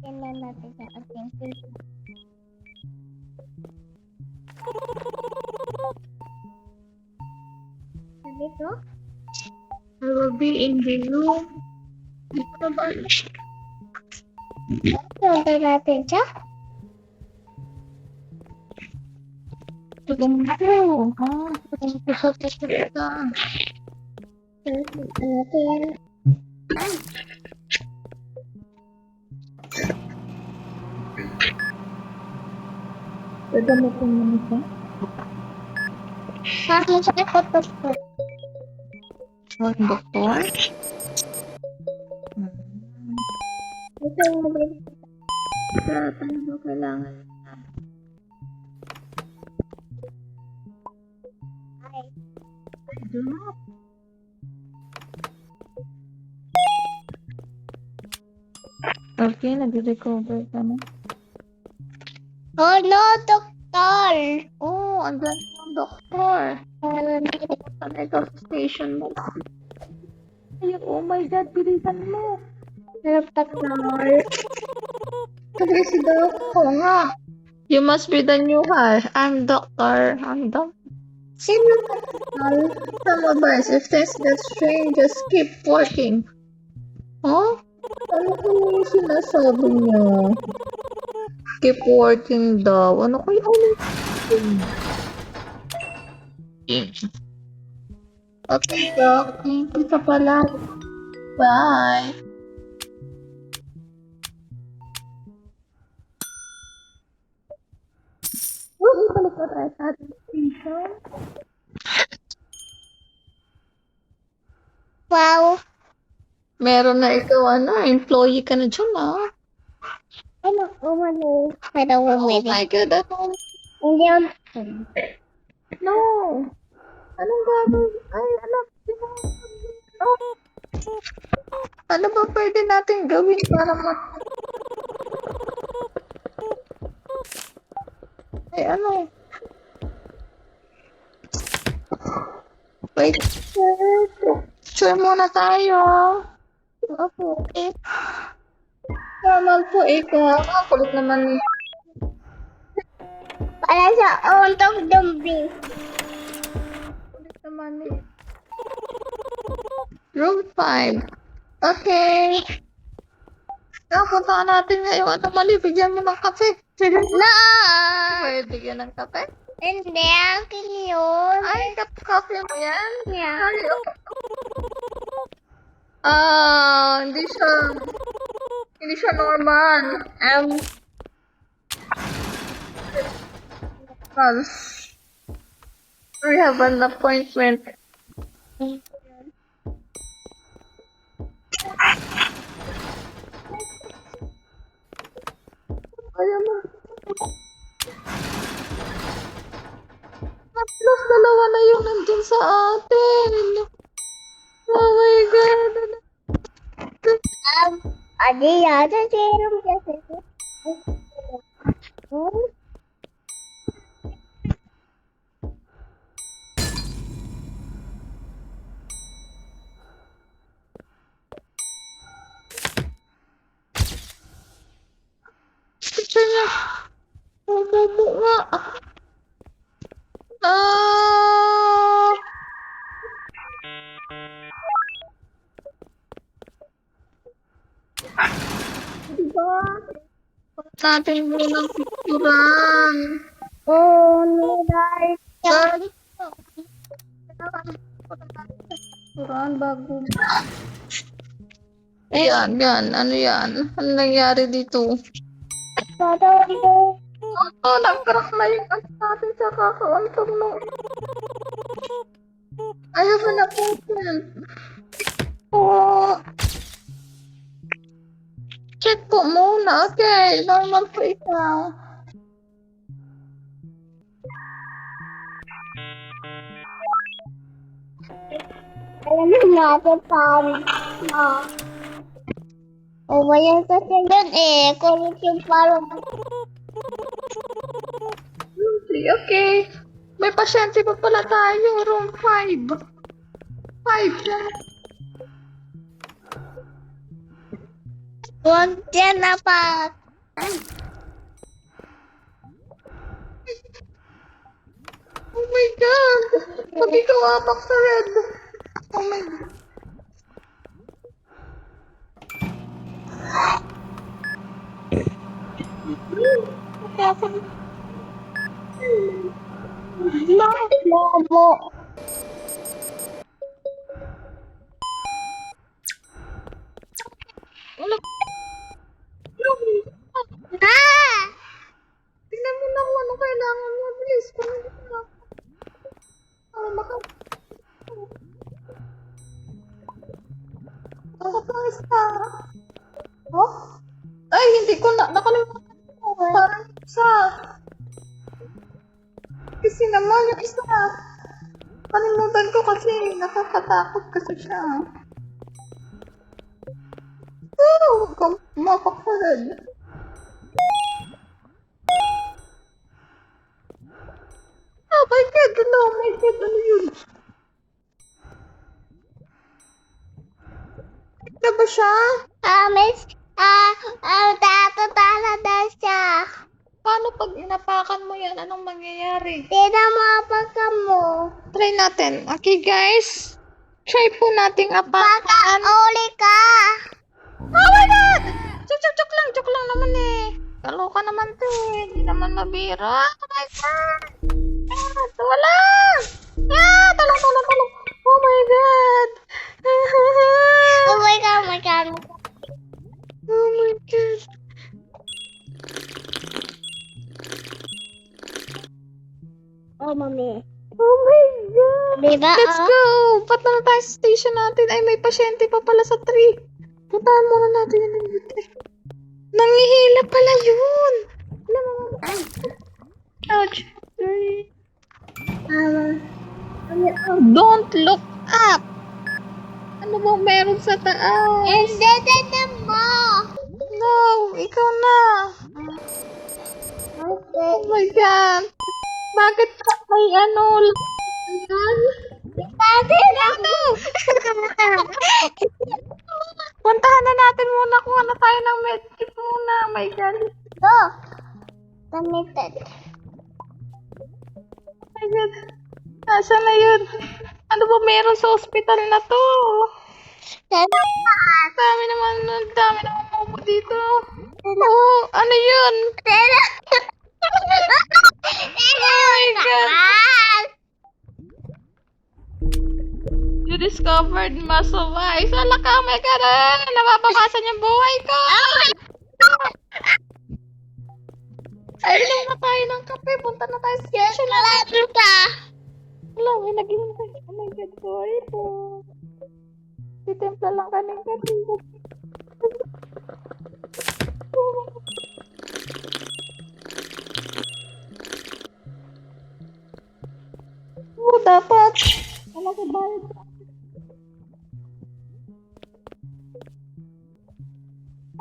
Tingnan natin sa ating Facebook. Sabi ko, I will be in the room. Dito na ba? tingnan natin siya. Tulong ko. Ha? Tulong ko sa tikita. Tingnan natin. Pwede mo kong manita? Sabi sa photo ko. Oh, doktor? Ito yung mabili. Ano ba kailangan? Ay, Drop. Okay, nag-recover ka na. oh no, doktor! Oh, andyan yung doktor. Sa next station mo. Ay, oh my God, bilisan mo. Doktor. Sabi si Doc ko nga. You must be the new hire. I'm doctor. I'm doctor. Sino doktor? Some advice, if things get strange, just keep working. Huh? Ano ko yung sinasabi niya? Keep working daw. Ano ko yung Okay, Doc. Thank you sa pala. Bye. Balik na tayo sa ating station. Wow. Meron na ikaw, employee ka na dyan, ah. Ano ko man eh. Pero Oh bumili. my God, ano? Hindi ako. No. Anong gagawin? Ay, anak. Oh. Ano ba pwede natin gawin para Ay, ano? Wait. Sure muna tayo. Ako, eh. Normal po, ikaw. Ang kulit naman ni. Para sa untog dumbi. Kulit naman ni. Room 5. Okay. Puntaan natin ngayong anomaly. Bigyan mo ng kape. Sige. No! Pwede bigyan ng kape? Hindi, akin yun. Ay, kape mo yan? Yeah. Ay, hindi siya normal. False. We have an appointment. Ayaw mo. Plus, dalawa na yung nandun sa atin. Oh my God. Adi yata serum kasi. Picture niya. Ang bobo nga. Ah! Diba? Natin muna ng picturean. Oh, no, guys. Sorry. Picturean bago. Ayan, yan. Ano yan? Ano nangyari dito? Tatawa ko. Oh, nag-crack na yung app natin sa kakauntog no. I have an appointment. Oh. Check po muna. Okay, normal po ikaw. Alam mo natin pa. O ba yan kasi yun eh. Kulit yung parang. Okay. May pasyente pa pala tayo. Room 5. 5 yan. Huwag dyan na pa. Oh my God! Pag ikaw apak sa red. Oh my God. Bobo. Wala. Ah! Tingnan mo na kung ano kailangan mo. Bilis. Para makapangis ka. Oh? Ay, hindi ko na. Nakalimutan ko. Parang isa. Kasi naman yung isa. Kalimutan ko kasi nakakatakot kasi siya. Oh, mapakalag. Oh my God, ano? Oh my God, ano yun? Ano ba siya? Miss, tatatala na siya. Paano pag inapakan mo yan? Anong mangyayari? Tignan mo apaka mo. Try natin. Okay, guys? Try po nating apakan. Uli ka. Oh my God! Joke lang naman eh. Kaloka naman to eh. Hindi naman mabira. Oh my God! Ah, wala! Ah, talong. Oh my God! Oh my God, oh my God. Oh my God! Oh, mami. Oh my God! Diba? Let's go! Punta na tayo sa station natin. Ay, may pasyente pa pala sa tree. Puntahan muna natin yung buti. Nangihila pala yun! Ouch! Don't look up! Ano bang meron sa taas? Hindi mo. No! Ikaw na! Okay. Oh my God! Bakit may ano? Ayan? Kasi na to. Puntahan na natin muna kung ano tayo ng medkit muna. Oh my God! Go. Committed. Oh my God! Nasaan na yun? Ano ba meron sa ospital na to? Dami naman mo dito. Oh, ano yun? Oh my God! You discovered muscle wise. Ala ka, my God! Nababawasan yung buhay ko! Ay, inom na tayo ng kape. Punta na tayo sa station natin. Wala, may nag-inom tayo. Oh my God, sorry po. Titimpla lang kaning kape. Oo, dapat. Wala ka bayad.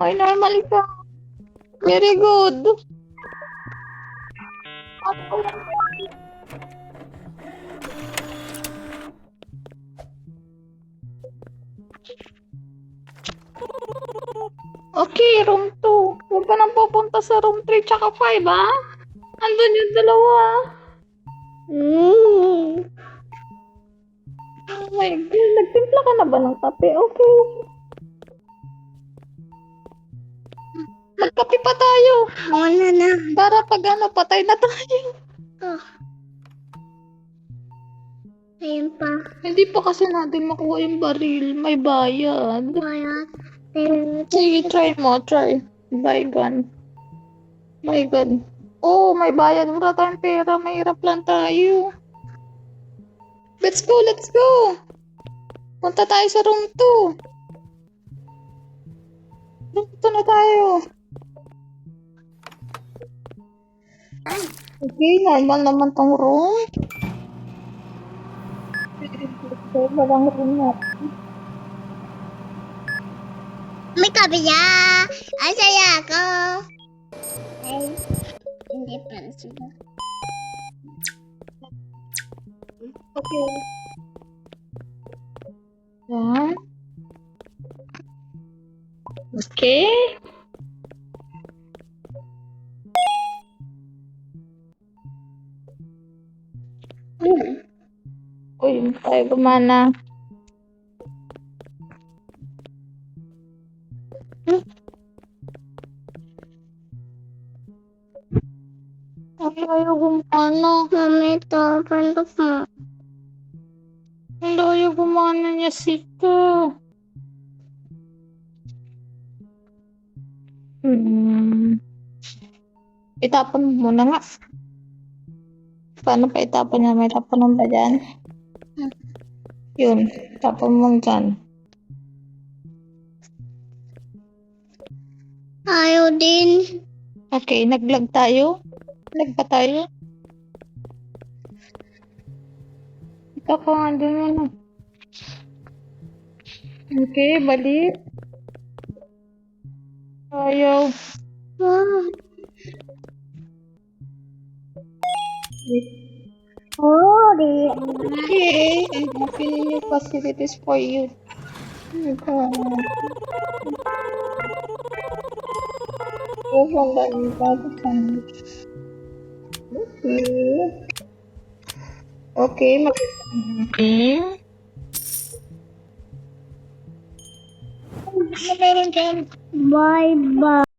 Ay, normal ka. Very good. Okay, room 2. Huwag ka nang pupunta sa room 3 tsaka 5, ha? Andun yung dalawa. Oh my God, nagtimpla ka na ba ng kape? Okay. Magkape pa tayo. Wala na. Para pag patay na tayo. Oh. Ayun pa. Hindi pa kasi natin makuha yung baril. May bayad. Bayad. Sige, try mo. Try. Buy gun. My God. Oh, may bayad. Wala tayong pera. Mahirap lang tayo. Let's go, let's go. Punta tayo sa room 2. Room 2 na tayo. Okay, normal naman tong room. Walang room natin. May kabila. Ang saya ko. Ay, hindi pa sila. Okay. Yan. Okay? Uy, hindi tayo gumana. Ay, ayaw gumana. Mami, ito, pantok mo. Hindi ayaw gumana niya, Sika. Itapon mo muna nga. Paano pa itapon niya? May tapunan ba dyan? Yun, tapon mo dyan. Ayaw din. Okay, nag-vlog tayo. Vlog pa tayo. Ikaw pa nga dun ano. Okay, balik. Ayaw. Wow. Sorry. Okay, I'm opening new facilities for you. Okay. Okay, okay. Ano meron dyan? Bye-bye.